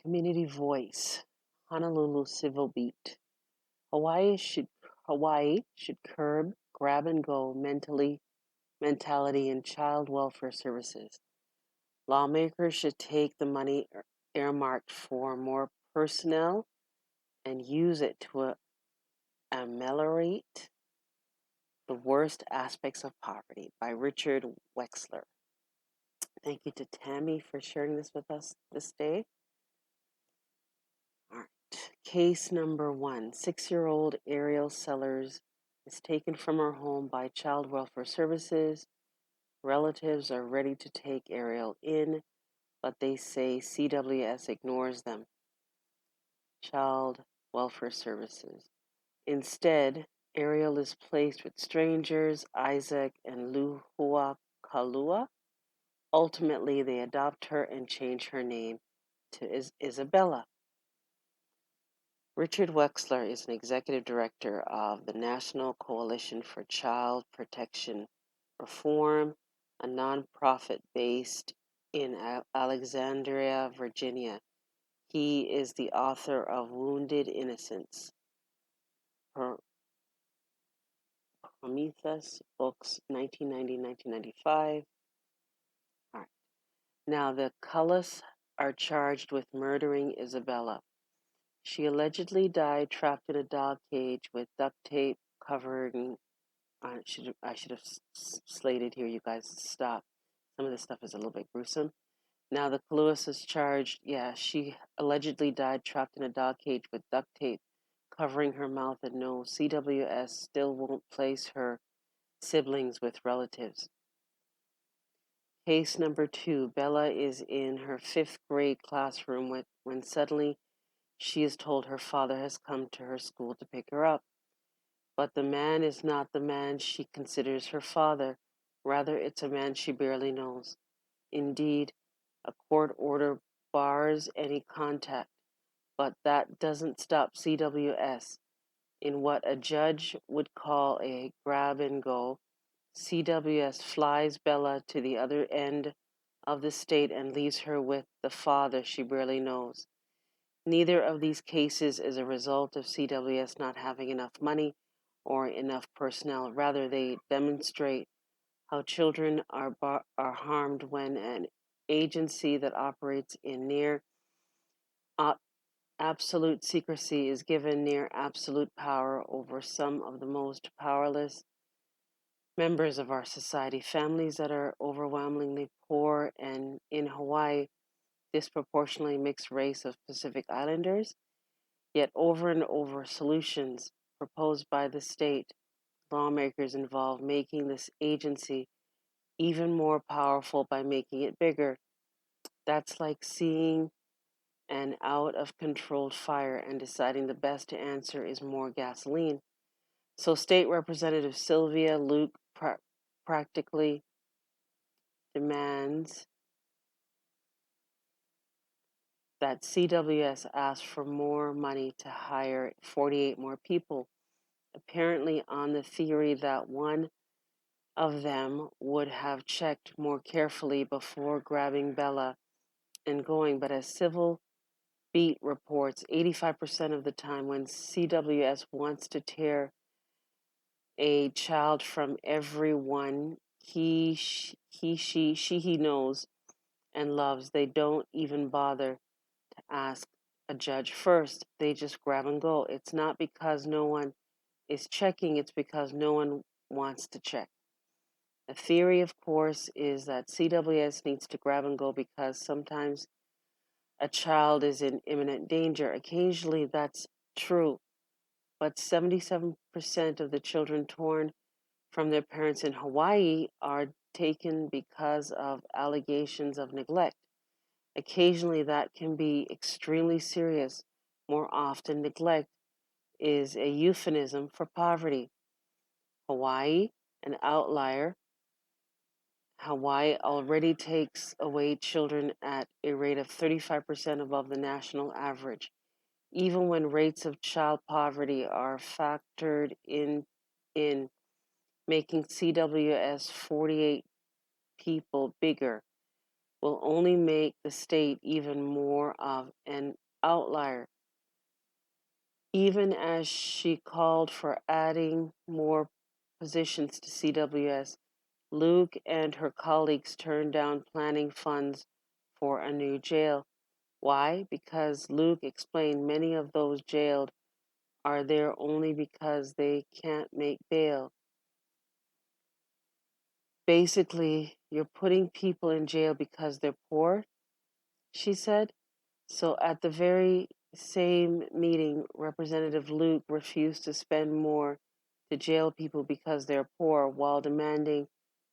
Community voice, Honolulu Civil Beat. Hawaii should curb grab and go mentality in child welfare services. Lawmakers should take the money earmarked for more personnel and use it to ameliorate the worst aspects of poverty, by Richard Wexler. Thank you to Tammy for sharing this with us this day. All right. Case number 1. 6-year-old Ariel Sellers is taken from her home by Child Welfare Services. Relatives are ready to take Ariel in, but they say CWS ignores them. Child Welfare Services. Instead, Ariel is placed with strangers, Isaac and Luhua Kalua. Ultimately, they adopt her and change her name to Isabella. Richard Wexler is an executive director of the National Coalition for Child Protection Reform, a nonprofit based in Alexandria, Virginia. He is the author of Wounded Innocence, Prometheus Books, 1990-1995. All right. Now, the Cullis are charged with murdering Isabella. She allegedly died trapped in a dog cage with duct tape covering. I should have slated here, you guys. Stop. Some of this stuff is a little bit gruesome. Now the Lewis is charged. Yeah, she allegedly died trapped in a dog cage with duct tape covering her mouth and nose. CWS still won't place her siblings with relatives. Case number 2. Bella is in her 5th grade classroom when suddenly she is told her father has come to her school to pick her up. But the man is not the man she considers her father. Rather, it's a man she barely knows. Indeed, a court order bars any contact, but that doesn't stop CWS. In what a judge would call a grab and go, CWS flies Bella to the other end of the state and leaves her with the father she barely knows. Neither of these cases is a result of CWS not having enough money or enough personnel. Rather, they demonstrate how children are harmed when an agency that operates in near absolute secrecy is given near absolute power over some of the most powerless members of our society. Families that are overwhelmingly poor, and in Hawaii, disproportionately mixed race of Pacific Islanders. Yet over and over, solutions proposed by the state lawmakers involve making this agency even more powerful by making it bigger. That's like seeing an out of control fire and deciding the best answer is more gasoline. So, State Representative Sylvia Luke practically demands that CWS ask for more money to hire 48 more people, apparently on the theory that one of them would have checked more carefully before grabbing Bella and going. But as Civil Beat reports, 85% of the time when CWS wants to tear a child from everyone he knows and loves, they don't even bother to ask a judge first. They just grab and go. It's not because no one is checking, it's because no one wants to check. The theory, of course, is that CWS needs to grab and go because sometimes a child is in imminent danger. Occasionally that's true, but 77% of the children torn from their parents in Hawaii are taken because of allegations of neglect. Occasionally that can be extremely serious. More often, neglect is a euphemism for poverty. Hawaii, an outlier. Hawaii already takes away children at a rate of 35% above the national average. Even when rates of child poverty are factored in making CWS 48 people bigger. will only make the state even more of an outlier. Even as she called for adding more positions to CWS, Luke and her colleagues turned down planning funds for a new jail. Why? Because Luke explained many of those jailed are there only because they can't make bail. Basically, you're putting people in jail because they're poor, she said. So at the very same meeting, Representative Luke refused to spend more to jail people because they're poor while demanding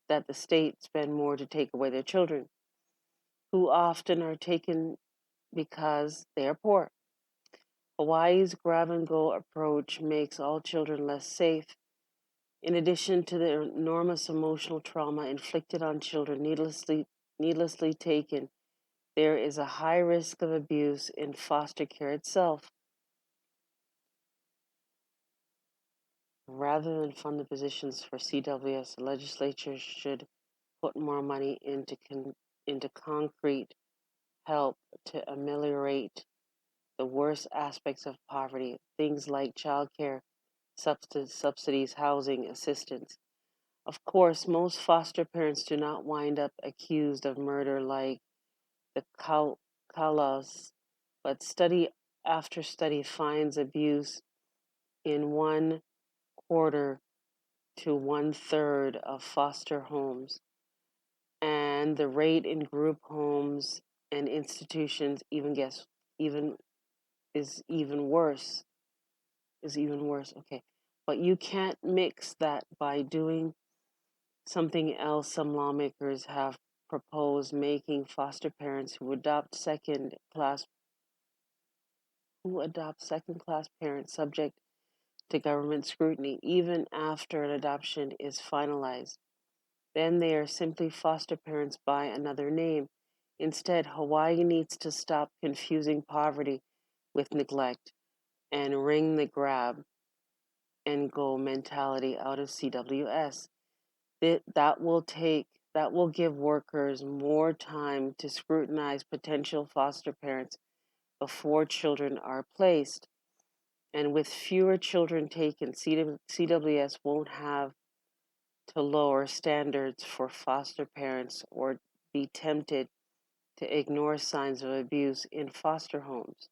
that the state spend more to take away their children, who often are taken because they are poor. Hawaii's grab and go approach makes all children less safe. In addition to the enormous emotional trauma inflicted on children needlessly taken, there is a high risk of abuse in foster care itself. Rather than fund the positions for CWS, the legislature should put more money into concrete help to ameliorate the worst aspects of poverty, things like childcare, subsidies, housing, assistance. Of course, most foster parents do not wind up accused of murder like the Kalas, but study after study finds abuse in 1/4 to 1/3 of foster homes, and the rate in group homes and institutions even is even worse. Is even worse. Okay, but you can't mix that by doing something else. Some lawmakers have proposed making foster parents who adopt second-class parents subject to government scrutiny even after an adoption is finalized. Then they are simply foster parents by another name. Instead, Hawaii needs to stop confusing poverty with neglect and wring the grab and go mentality out of CWS. That will give workers more time to scrutinize potential foster parents before children are placed. And with fewer children taken, CWS won't have to lower standards for foster parents or be tempted to ignore signs of abuse in foster homes.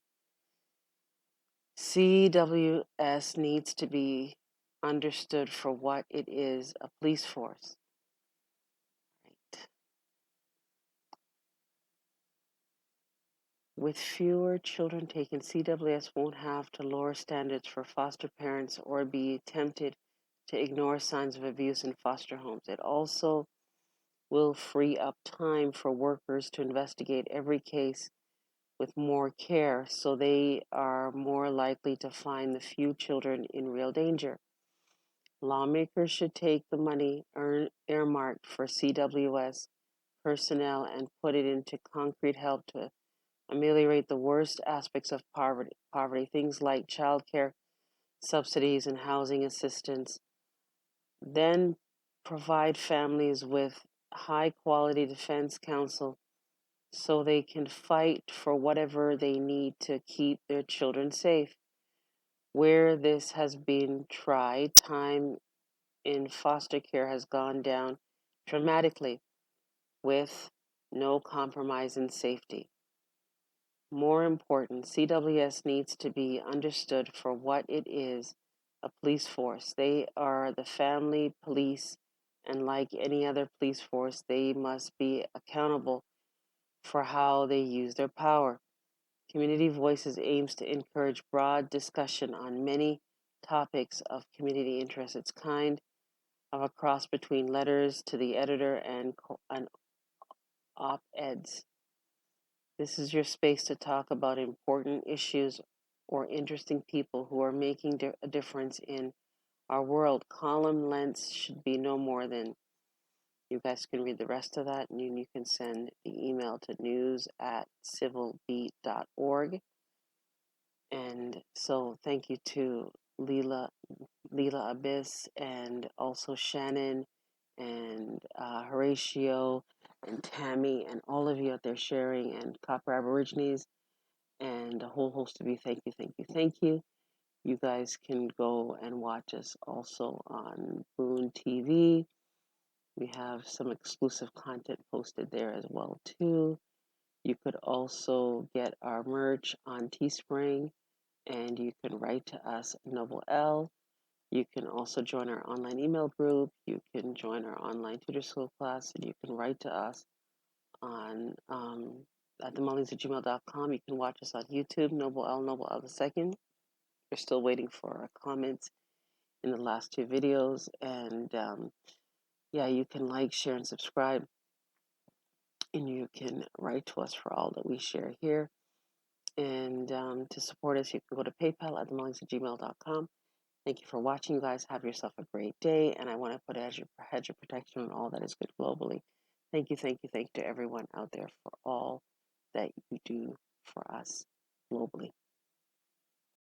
CWS needs to be understood for what it is, a police force. Right. With fewer children taken, CWS won't have to lower standards for foster parents or be tempted to ignore signs of abuse in foster homes. It also will free up time for workers to investigate every case with more care, so they are more likely to find the few children in real danger. Lawmakers should take the money earmarked for CWS personnel and put it into concrete help to ameliorate the worst aspects of poverty, things like childcare subsidies and housing assistance. Then provide families with high quality defense counsel so they can fight for whatever they need to keep their children safe. Where this has been tried, time in foster care has gone down dramatically with no compromise in safety. More important, CWS needs to be understood for what it is, a police force. They are the family police, and like any other police force, they must be accountable for how they use their power. Community Voices aims to encourage broad discussion on many topics of community interest. It's kind of a cross between letters to the editor and op-eds. This is your space to talk about important issues or interesting people who are making a difference in our world. Column lengths should be no more than, you guys can read the rest of that, and you can send the email to news@civilbeat.org. And so thank you to Leela Abyss, and also Shannon and Horatio and Tammy and all of you out there sharing, and Copper Aborigines, and a whole host of you. Thank you, thank you, thank you. You guys can go and watch us also on Boon TV. We have some exclusive content posted there as well too. You could also get our merch on Teespring, and you can write to us at Nobel. You can also join our online email group. You can join our online tutor school class, and you can write to us on at themullings@gmail.com. You can watch us on YouTube, Noble L II. We're still waiting for our comments in the last two videos, and yeah, you can like, share, and subscribe, and you can write to us for all that we share here. And to support us, you can go to PayPal at themullings@gmail.com. Thank you for watching, you guys. Have yourself a great day, and I want to put a hedge of protection on all that is good globally. Thank you, thank you, thank you to everyone out there for all that you do for us globally.